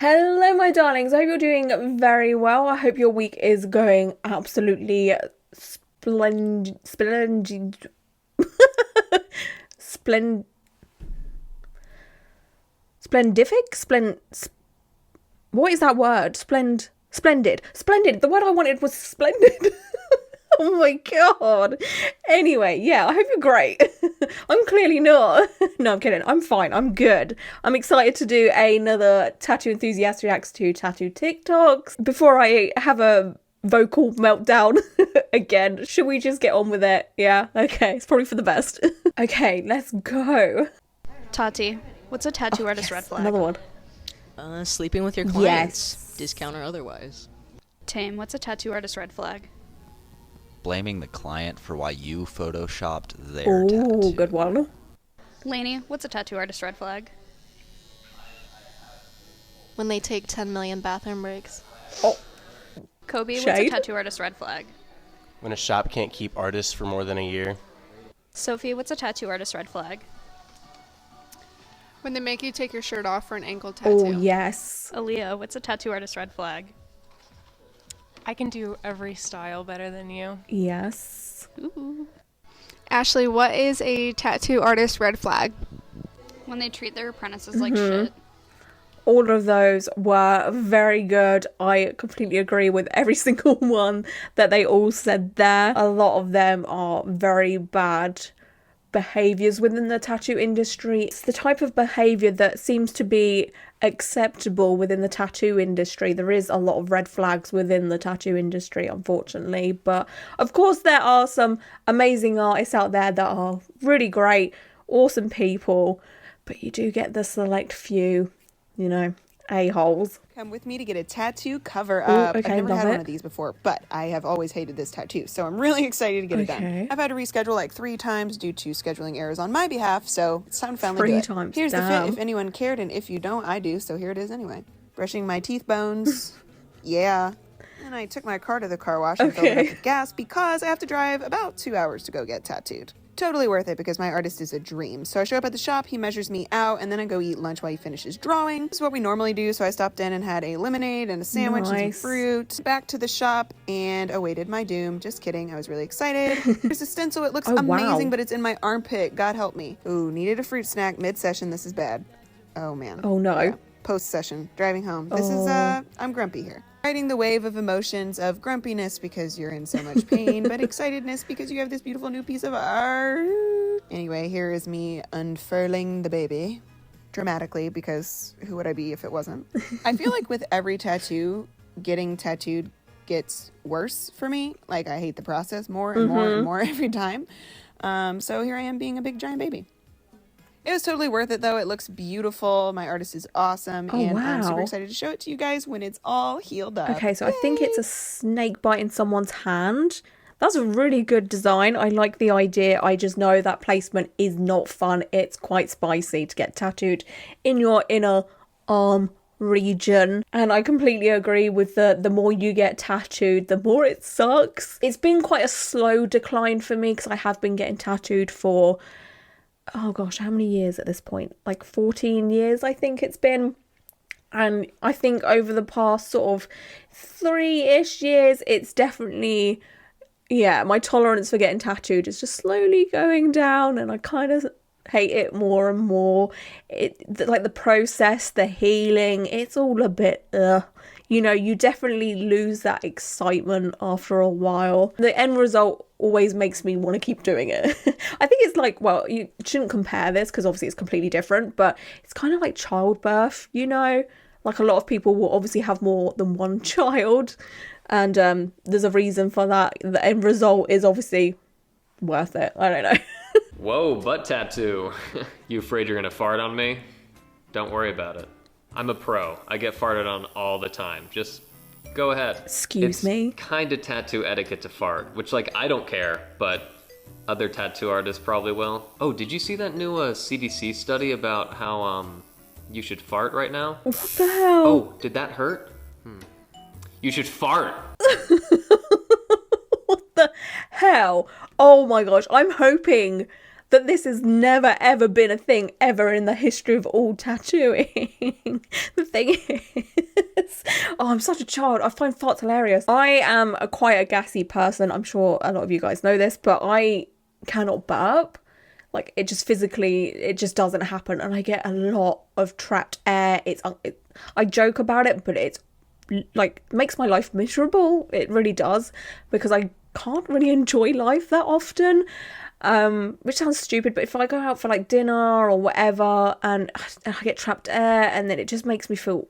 Hello, my darlings. I hope you're doing very well. I hope your week is going absolutely splendid, splend, splendific, what is that word? Splendid. The word I wanted was splendid. Oh my god. Anyway, yeah, I hope you're great. I'm clearly not. No, I'm kidding. I'm fine. I'm good. I'm excited to do another Tattoo Enthusiast reacts to tattoo TikToks. Before I have a vocal meltdown again, should we just get on with it? Yeah, okay. It's probably for the best. Okay, let's go. Tati, what's a tattoo artist red flag? Another one. Sleeping with your clients, Yes. discount or otherwise. Tame, what's a tattoo artist red flag? Blaming the client for why you photoshopped their Ooh, tattoo. good one. Lainey, what's a tattoo artist red flag? When they take 10 million bathroom breaks. Oh, Kobe, what's a Shade? tattoo artist red flag? When a shop can't keep artists for more than a year. Sophie, what's a tattoo artist red flag? When they make you take your shirt off for an ankle tattoo. oh yes. Aaliyah, what's a tattoo artist red flag? I can do every style better than you. Yes. Ooh. Ashley, what is a tattoo artist red flag? When they treat their apprentices like shit. All of those were very good. I completely agree with every single one that they all said there. A lot of them are very bad behaviors within the tattoo industry. It's the type of behavior that seems to be acceptable within the tattoo industry. There is a lot of red flags within the tattoo industry, unfortunately, but of course there are some amazing artists out there that are really great, awesome people, but you do get the select few, you know, a-holes. Come with me to get a tattoo cover Ooh, up. okay, I've never love had one it. of these before, but I have always hated this tattoo, so I'm really excited to get it Okay. done. I've had to reschedule like 3 times due to scheduling errors on my behalf, so it's time to finally 3 do it. times, Here's the damn. fit if anyone cared, and if you don't, I do, so here it is anyway. Brushing my teeth bones. Yeah. And I took my car to the car wash and filled it up Okay. with gas because I have to drive about 2 hours to go get tattooed. Totally worth it because my artist is a dream. So I show up at the shop, he measures me out, and then I go eat lunch while he finishes drawing. This is what we normally do, so I stopped in and had a lemonade and a sandwich and Nice. some fruit. Back to the shop and awaited my doom. Just kidding, I was really excited. There's a stencil, it looks Oh, wow. amazing, but it's in my armpit. God help me. Ooh, needed a fruit snack mid-session, this is bad. Oh man. Oh no. Yeah. Post-session, driving home. This is, I'm grumpy here. Riding the wave of emotions of grumpiness because you're in so much pain, but excitedness because you have this beautiful new piece of art. Anyway, here is me unfurling the baby. Dramatically, because who would I be if it wasn't? I feel like with every tattoo, getting tattooed gets worse for me. Like, I hate the process more and more and more every time. So here I am being a big giant baby. It was totally worth it, though. It looks beautiful. My artist is awesome. Oh, and I'm super wow. excited to show it to you guys when it's all healed up. Okay, so I think it's a snake biting someone's hand. That's a really good design. I like the idea. I just know that placement is not fun. It's quite spicy to get tattooed in your inner arm region. And I completely agree with the more you get tattooed, the more it sucks. It's been quite a slow decline for me because I have been getting tattooed for, oh gosh, how many years at this point? Like 14 years, I think it's been. And I think over the past sort of 3-ish years, it's definitely, yeah, my tolerance for getting tattooed is just slowly going down, and I kind of hate it more and more. Like the process, the healing, it's all a bit, you know, you definitely lose that excitement after a while. The end result always makes me want to keep doing it. I think it's like, well, you shouldn't compare this because obviously it's completely different, but it's kind of like childbirth, you know? Like a lot of people will obviously have more than one child, and there's a reason for that. The end result is obviously worth it. I don't know. Whoa, butt tattoo. You afraid you're gonna fart on me? Don't worry about it. I'm a pro. I get farted on all the time. Just go ahead. Excuse me? It's kinda tattoo etiquette to fart, which like I don't care, but other tattoo artists probably will. Oh, did you see that new CDC study about how you should fart right now? What the hell? Oh, did that hurt? You should fart. What the hell? Oh my gosh, I'm hoping that this has never ever been a thing ever in the history of all tattooing. The thing is, oh, I'm such a child. I find farts hilarious. I am quite a gassy person. I'm sure a lot of you guys know this, but I cannot burp. Like, it just physically, it just doesn't happen. And I get a lot of trapped air. I joke about it, but it's like makes my life miserable. It really does, because I can't really enjoy life that often. Which sounds stupid, but if I go out for like dinner or whatever and I get trapped air, and then it just makes me feel...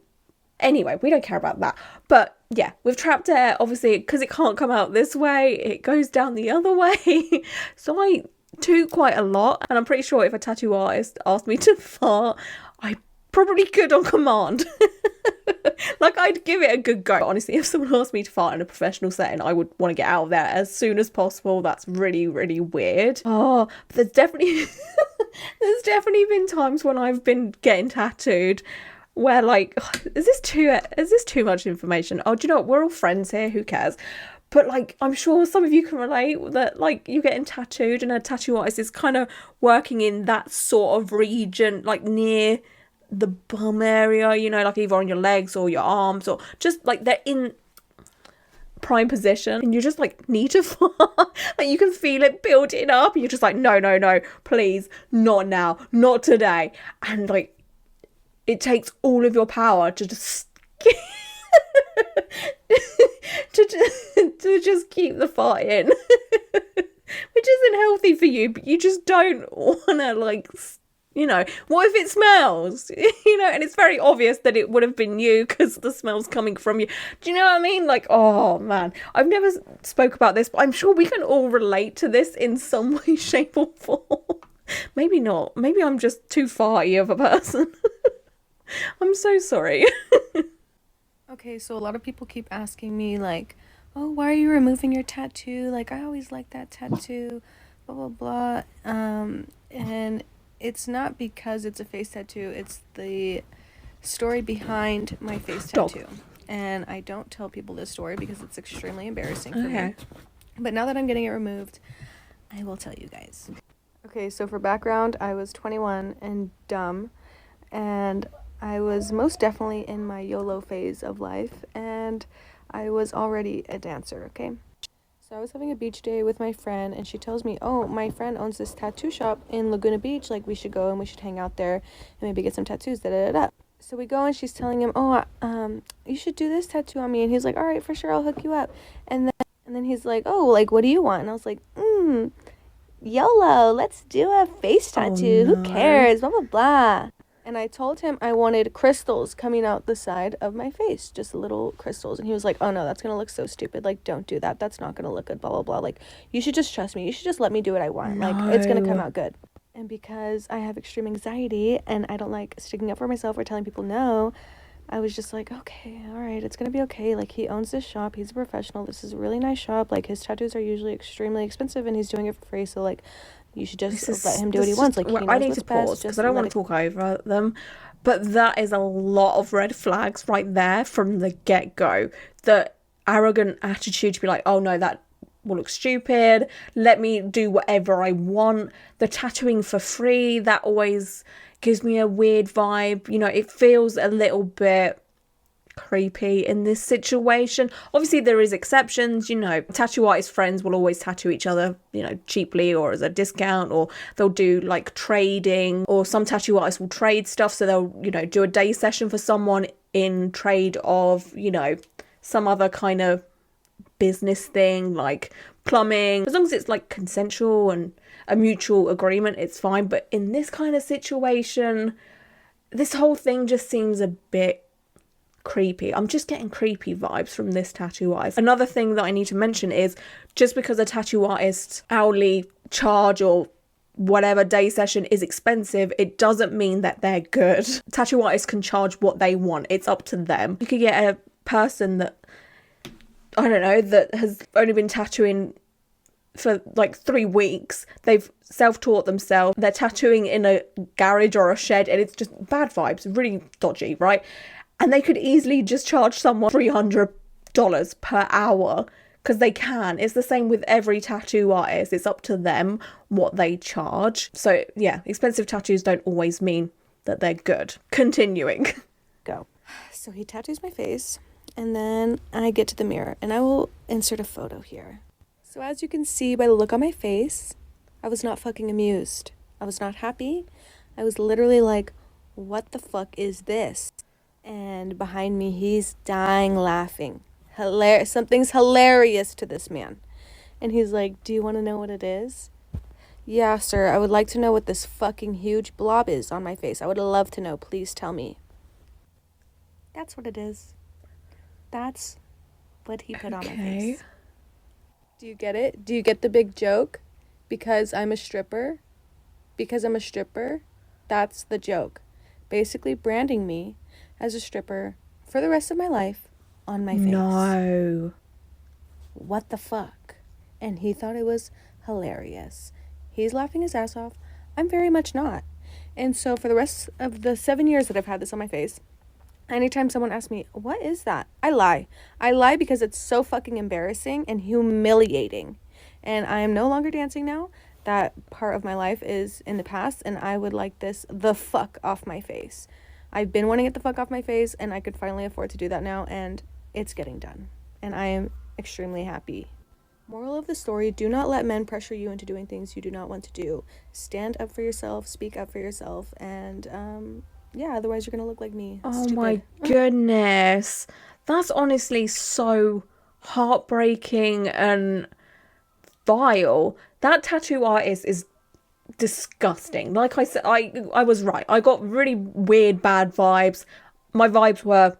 Anyway, we don't care about that. But yeah, with trapped air, obviously, because it can't come out this way, it goes down the other way. So I toot quite a lot, and I'm pretty sure if a tattoo artist asked me to fart, I probably could on command. Like, I'd give it a good go. Honestly, if someone asked me to fart in a professional setting, I would want to get out of there as soon as possible. That's really, really weird. Oh, but there's definitely been times when I've been getting tattooed where, like, is this too much information? Oh, do you know what? We're all friends here. Who cares? But, like, I'm sure some of you can relate that, like, you getting tattooed and a tattoo artist is kind of working in that sort of region, like, near the bum area, you know, like either on your legs or your arms, or just, like, they're in prime position and you just, like, need to fart. Like, you can feel it building up and you're just like, no, please, not now, not today. And, like, it takes all of your power to just... to just keep the fart in, which isn't healthy for you, but you just don't want to, like, you know, what if it smells, you know, and it's very obvious that it would have been you because the smell's coming from you. Do you know what I mean? Like, oh man, I've never spoke about this, but I'm sure we can all relate to this in some way, shape or form. Maybe not, maybe I'm just too farty of a person. I'm so sorry. Okay, so a lot of people keep asking me, like, oh, why are you removing your tattoo? Like, I always liked that tattoo, blah, blah, blah. And it's not because it's a face tattoo. It's the story behind my face tattoo. And I don't tell people this story because it's extremely embarrassing for me. But now that I'm getting it removed, I will tell you guys. Okay, so for background, I was 21 and dumb. And I was most definitely in my YOLO phase of life, and I was already a dancer, okay? So I was having a beach day with my friend, and she tells me, oh, my friend owns this tattoo shop in Laguna Beach, like, we should go and we should hang out there and maybe get some tattoos, da-da-da-da. So we go, and she's telling him, oh, you should do this tattoo on me, and he's like, all right, for sure, I'll hook you up. And then he's like, oh, like, what do you want? And I was like, YOLO, let's do a face tattoo, who cares, blah, blah, blah. And I told him I wanted crystals coming out the side of my face, just little crystals. And he was like, oh no, that's going to look so stupid. Like, don't do that. That's not going to look good, blah, blah, blah. Like, you should just trust me. You should just let me do what I want. Like, it's going to come out good. And because I have extreme anxiety and I don't like sticking up for myself or telling people no, I was just like, okay, all right, it's going to be okay. Like, he owns this shop. He's a professional. This is a really nice shop. Like, his tattoos are usually extremely expensive and he's doing it for free. So, like, you should just let him do what he wants. Like, he knows I need to pause because I don't want to talk over them. But that is a lot of red flags right there from the get-go. The arrogant attitude to be like, oh no, that will look stupid. Let me do whatever I want. The tattooing for free, that always gives me a weird vibe. You know, it feels a little bit creepy in this situation. Obviously there is exceptions, you know, tattoo artist friends will always tattoo each other, you know, cheaply or as a discount, or they'll do like trading, or some tattoo artists will trade stuff, so they'll, you know, do a day session for someone in trade of, you know, some other kind of business thing like plumbing. As long as it's like consensual and a mutual agreement, it's fine. But in this kind of situation, this whole thing just seems a bit creepy. I'm just getting creepy vibes from this tattoo artist. Another thing that I need to mention is, just because a tattoo artist hourly charge or whatever day session is expensive, it doesn't mean that they're good. Tattoo artists can charge what they want. It's up to them. You could get a person that, I don't know, that has only been tattooing for like 3 weeks. They've self-taught themselves. They're tattooing in a garage or a shed, and it's just bad vibes, really dodgy, right? And they could easily just charge someone $300 per hour because they can. It's the same with every tattoo artist. It's up to them what they charge. So yeah, expensive tattoos don't always mean that they're good. Continuing. Go. So he tattoos my face, and then I get to the mirror, and I will insert a photo here. So as you can see by the look on my face, I was not fucking amused. I was not happy. I was literally like, what the fuck is this? And behind me, he's dying laughing. Something's hilarious to this man. And he's like, do you want to know what it is? Yeah, sir, I would like to know what this fucking huge blob is on my face. I would love to know. Please tell me. That's what it is. That's what he put on my face. Do you get it? Do you get the big joke? Because I'm a stripper? Because I'm a stripper? That's the joke. Basically branding me as a stripper for the rest of my life on my face. No. What the fuck? And he thought it was hilarious. He's laughing his ass off. I'm very much not. And so for the rest of the 7 years that I've had this on my face, anytime someone asks me, what is that? I lie. I lie because it's so fucking embarrassing and humiliating. And I am no longer dancing now. That part of my life is in the past, and I would like this the fuck off my face. I've been wanting it the fuck off my face, and I could finally afford to do that now, and it's getting done. And I am extremely happy. Moral of the story, do not let men pressure you into doing things you do not want to do. Stand up for yourself, speak up for yourself, and yeah, otherwise you're gonna look like me. Oh Stupid. my goodness. That's honestly so heartbreaking and vile. That tattoo artist is disgusting. Like I said, I was right. I got really weird bad vibes. My vibes were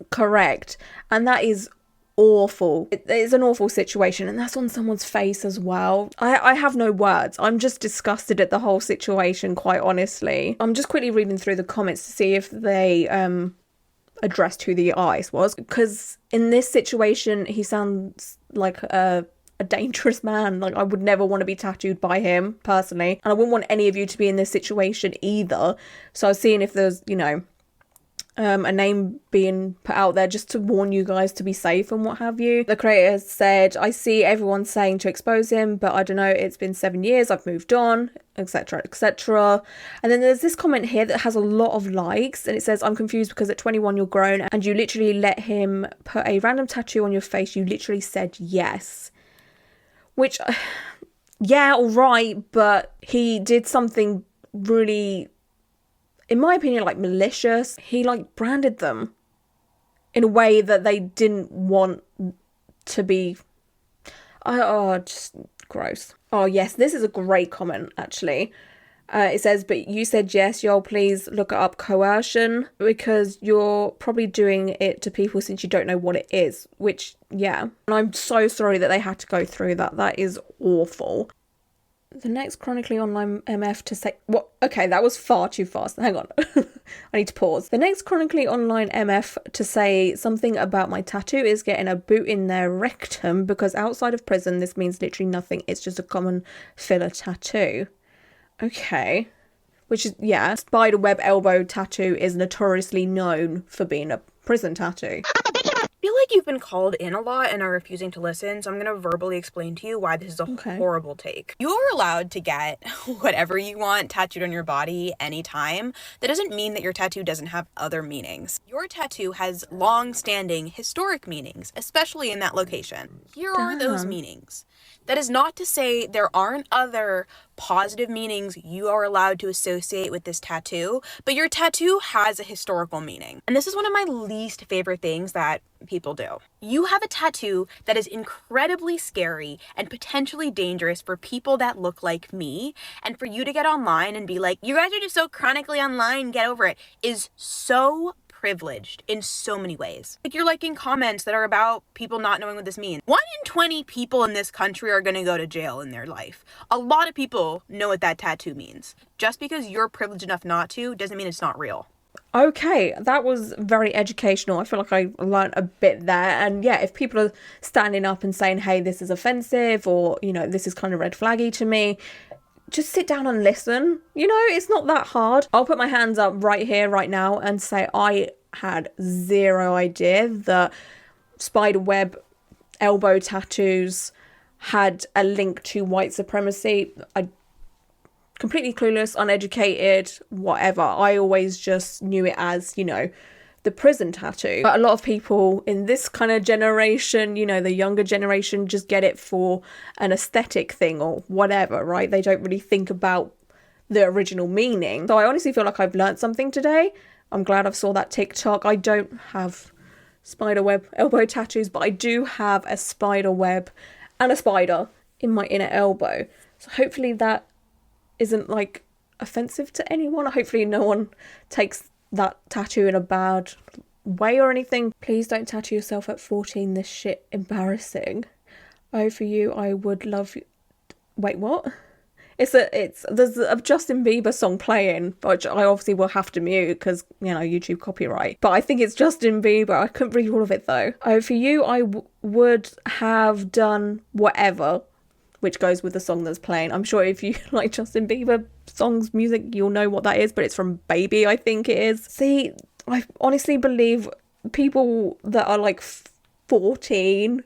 correct. And that is awful. It's an awful situation, and that's on someone's face as well. I have no words. I'm just disgusted at the whole situation, quite honestly. I'm just quickly reading through the comments to see if they addressed who the artist was, because in this situation he sounds like a dangerous man. Like, I would never want to be tattooed by him personally, and I wouldn't want any of you to be in this situation either. So I was seeing if there's, you know, a name being put out there just to warn you guys to be safe and what have you. The creator said, I see everyone saying to expose him, but I don't know, it's been 7 years, I've moved on, etc, etc. And then there's this comment here that has a lot of likes, and it says, I'm confused because at 21 you're grown and you literally let him put a random tattoo on your face. You literally said yes. Which, yeah, all right, but he did something really, in my opinion, like malicious. He like branded them in a way that they didn't want to be. Oh, just gross. Oh yes, this is a great comment actually. It says, but you said yes, y'all please look up coercion, because you're probably doing it to people since you don't know what it is, which, yeah. And I'm so sorry that they had to go through that. That is awful. The next chronically online MF to say, what? Okay, that was far too fast. Hang on. I need to pause. The next chronically online MF to say something about my tattoo is getting a boot in their rectum, because outside of prison, this means literally nothing. It's just a common filler tattoo. Okay. Which is, yeah, spiderweb elbow tattoo is notoriously known for being a prison tattoo. I feel like you've been called in a lot and are refusing to listen, so I'm going to verbally explain to you why this is a horrible take. You are allowed to get whatever you want tattooed on your body anytime. That doesn't mean that your tattoo doesn't have other meanings. Your tattoo has long-standing historic meanings, especially in that location. Here are those meanings. That is not to say there aren't other positive meanings you are allowed to associate with this tattoo, but your tattoo has a historical meaning. And this is one of my least favorite things that people do. You have a tattoo that is incredibly scary and potentially dangerous for people that look like me, and for you to get online and be like, you guys are just so chronically online, get over it, is so privileged in so many ways. Like, you're liking comments that are about people not knowing what this means. 1 in 20 people in this country are gonna go to jail in their life. A lot of people know what that tattoo means. Just because you're privileged enough not to doesn't mean it's not real. Okay, that was very educational. I feel like I learned a bit there. And yeah, if people are standing up and saying, hey, this is offensive, or, you know, this is kind of red flaggy to me, just sit down and listen. You know, it's not that hard. I'll put my hands up right here, right now, and say I had zero idea that spiderweb elbow tattoos had a link to white supremacy. I completely clueless, uneducated, whatever. I always just knew it as, you know, the prison tattoo. But a lot of people in this kind of generation, you know, the younger generation, just get it for an aesthetic thing or whatever, right? They don't really think about the original meaning. So I honestly feel like I've learned something today. I'm glad I saw that TikTok. I don't have spiderweb elbow tattoos, but I do have a spider web and a spider in my inner elbow. So hopefully that isn't like offensive to anyone. Hopefully no one takes that tattoo in a bad way or anything. Please don't tattoo yourself at 14. This shit embarrassing. Oh, for you, I would love you. Wait, what? There's a Justin Bieber song playing, which I obviously will have to mute because, you know, YouTube copyright. But I think it's Justin Bieber. I couldn't read all of it though. Oh, for you, I would have done whatever, which goes with the song that's playing. I'm sure if you like Justin Bieber songs, music, you'll know what that is, but it's from Baby, I think it is. See, I honestly believe people that are like 14,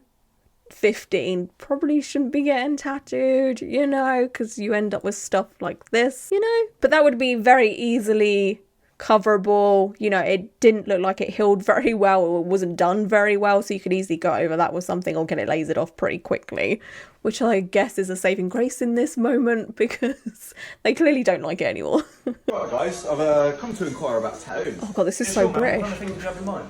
15 probably shouldn't be getting tattooed, you know, because you end up with stuff like this, you know. But that would be very easily coverable. You know, it didn't look like it healed very well, or it wasn't done very well, so you could easily go over that with something or get it lasered off pretty quickly, which I guess is a saving grace in this moment because they clearly don't like it anymore. Right guys, I've come to inquire about tattoos. Oh god, this is so British. What kind of things do you have in mind?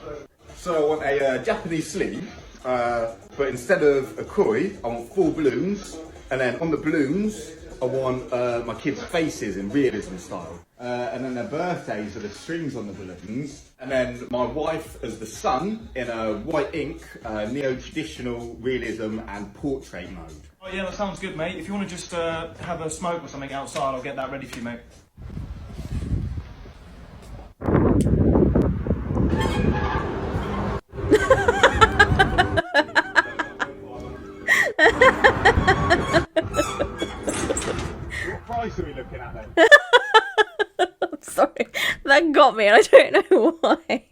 So I want a Japanese sleeve, but instead of a koi, I want 4 balloons, and then on the balloons I want my kids' faces in realism style. And then their birthdays are the strings on the balloons. And then my wife as the sun in a white ink, neo-traditional realism and portrait mode. Oh yeah, that sounds good, mate. If you want to just have a smoke or something outside, I'll get that ready for you, mate. What price are we looking at then? Sorry, that got me and I don't know why.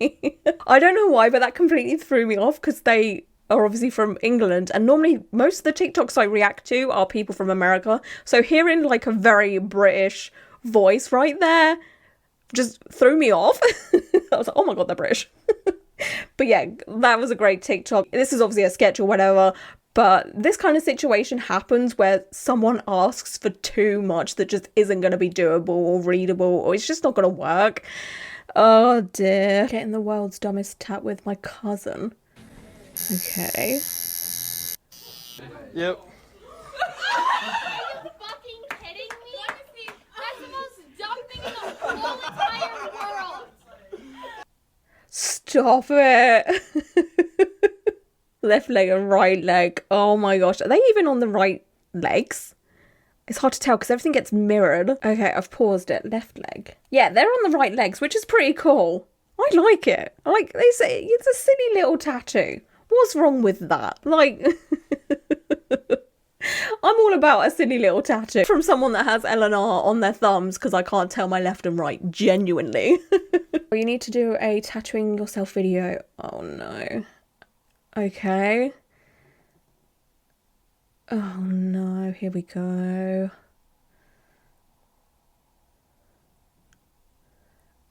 I don't know why, but that completely threw me off because they are obviously from England, and normally most of the TikToks I react to are people from America. So hearing like a very British voice right there just threw me off. I was like, oh my god, they're British. But yeah, that was a great TikTok. This is obviously a sketch or whatever, but this kind of situation happens where someone asks for too much that just isn't going to be doable or readable, or it's just not going to work. Oh dear. Getting the world's dumbest tat with my cousin. Okay. Yep. Fucking kidding me? That's the most dumb thing in the whole entire world. Stop it. Left leg and right leg. Oh my gosh. Are they even on the right legs? It's hard to tell because everything gets mirrored. Okay, I've paused it. Left leg. Yeah, they're on the right legs, which is pretty cool. I like it. Like they say, it's a silly little tattoo. What's wrong with that? Like, I'm all about a silly little tattoo from someone that has L&R on their thumbs because I can't tell my left and right, genuinely. You need to do a tattooing yourself video. Oh no. Okay. Oh no, here we go.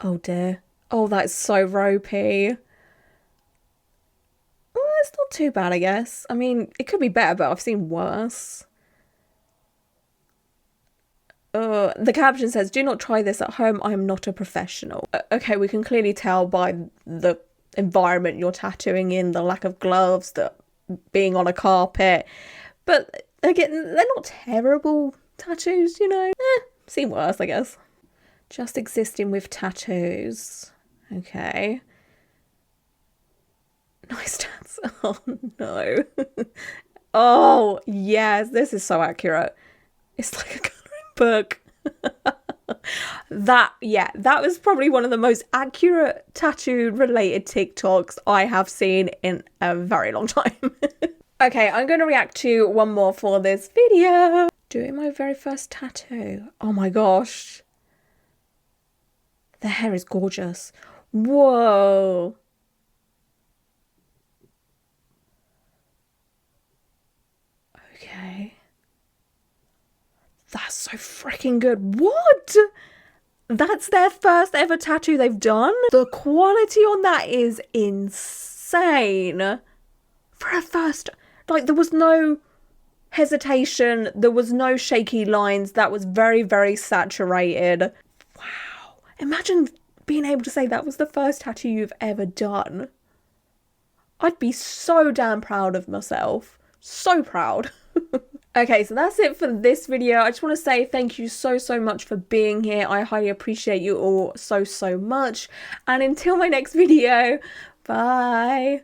Oh dear. Oh, that's so ropey. Oh, it's not too bad, I guess. I mean, it could be better, but I've seen worse. The caption says, do not try this at home. I am not a professional. Okay, we can clearly tell by the environment you're tattooing in, the lack of gloves, the being on a carpet. But again, they're not terrible tattoos, you know. Seen worse, I guess. Just existing with tattoos. Okay. Nice tats. Oh no. Oh yes, this is so accurate. It's like a colouring book. That was probably one of the most accurate tattoo related TikToks I have seen in a very long time. Okay, I'm going to react to one more for this video. Doing my very first tattoo. Oh my gosh. The hair is gorgeous. Whoa. freaking good. What? That's their first ever tattoo they've done? The quality on that is insane. For a first, like, there was no hesitation, there was no shaky lines, that was very, very saturated. Wow. Imagine being able to say that was the first tattoo you've ever done. I'd be so damn proud of myself. So proud. Okay, so that's it for this video. I just want to say thank you so much for being here. I highly appreciate you all so much. And until my next video, bye.